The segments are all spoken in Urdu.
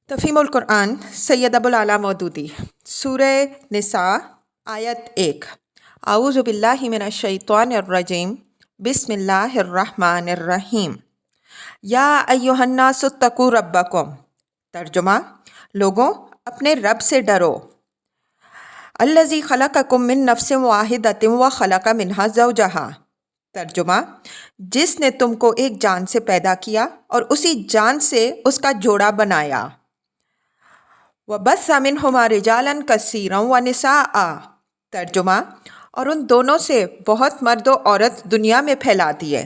تفہیم القرآن سید ابو العلا مودودی سورہ نساء آیت 1 اعوذ باللہ من الشیطان الرجیم بسم اللہ الرحمن الرحیم یا ایہا الناس اتقوا ربکم ترجمہ لوگوں اپنے رب سے ڈرو الذی خلقکم من نفس واحدۃ وخلق منہا زوجہا ترجمہ جس نے تم کو ایک جان سے پیدا کیا اور اسی جان سے اس کا جوڑا بنایا وَبَثَّ مِنْهُمَا رِجَالًا كَثِيرًا وَنِسَاءً ترجمہ اور ان دونوں سے بہت مرد و عورت دنیا میں پھیلا دیے۔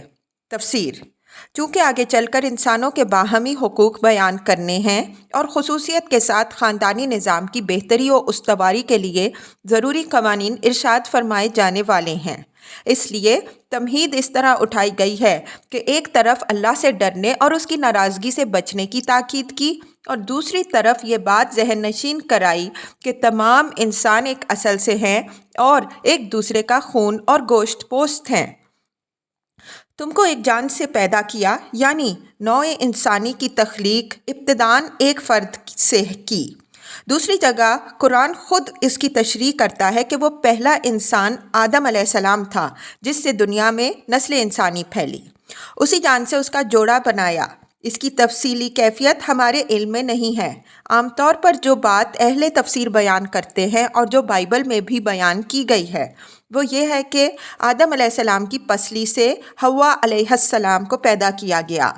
تفسیر چونکہ آگے چل کر انسانوں کے باہمی حقوق بیان کرنے ہیں اور خصوصیت کے ساتھ خاندانی نظام کی بہتری و استواری کے لیے ضروری قوانین ارشاد فرمائے جانے والے ہیں، اس لیے تمہید اس طرح اٹھائی گئی ہے کہ ایک طرف اللہ سے ڈرنے اور اس کی ناراضگی سے بچنے کی تاکید کی اور دوسری طرف یہ بات ذہن نشین کرائی کہ تمام انسان ایک اصل سے ہیں اور ایک دوسرے کا خون اور گوشت پوست ہیں۔ تم کو ایک جان سے پیدا کیا یعنی نوع انسانی کی تخلیق ابتداً ایک فرد سے کی۔ دوسری جگہ قرآن خود اس کی تشریح کرتا ہے کہ وہ پہلا انسان آدم علیہ السلام تھا جس سے دنیا میں نسل انسانی پھیلی، اسی جان سے اس کا جوڑا بنایا۔ اس کی تفصیلی کیفیت ہمارے علم میں نہیں ہے۔ عام طور پر جو بات اہل تفسیر بیان کرتے ہیں اور جو بائبل میں بھی بیان کی گئی ہے وہ یہ ہے کہ آدم علیہ السلام کی پسلی سے حوا علیہ السلام کو پیدا کیا گیا۔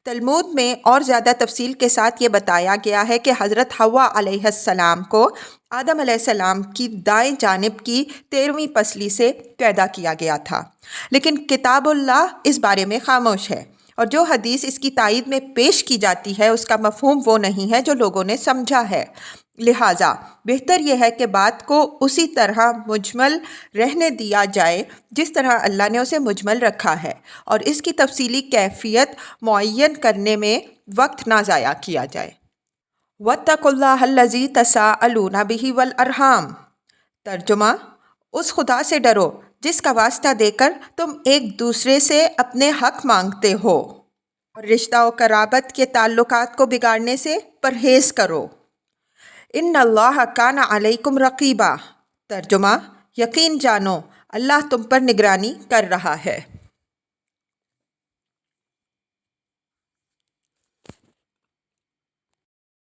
تلمود میں اور زیادہ تفصیل کے ساتھ یہ بتایا گیا ہے کہ حضرت حوا علیہ السلام کو آدم علیہ السلام کی دائیں جانب کی 13ویں پسلی سے پیدا کیا گیا تھا، لیکن کتاب اللہ اس بارے میں خاموش ہے، اور جو حدیث اس کی تائید میں پیش کی جاتی ہے اس کا مفہوم وہ نہیں ہے جو لوگوں نے سمجھا ہے۔ لہٰذا بہتر یہ ہے کہ بات کو اسی طرح مجمل رہنے دیا جائے جس طرح اللہ نے اسے مجمل رکھا ہے، اور اس کی تفصیلی کیفیت معین کرنے میں وقت نہ ضائع کیا جائے۔ وَاتَّقُوا اللَّهَ الَّذِي تَسَاءَلُونَ بِهِ وَالْأَرْحَامَ ترجمہ اس خدا سے ڈرو جس کا واسطہ دے کر تم ایک دوسرے سے اپنے حق مانگتے ہو، اور رشتہ و قرابت کے تعلقات کو بگاڑنے سے پرہیز کرو۔ ان اللہ کان علیکم رقیبا ترجمہ یقین جانو اللہ تم پر نگرانی کر رہا ہے۔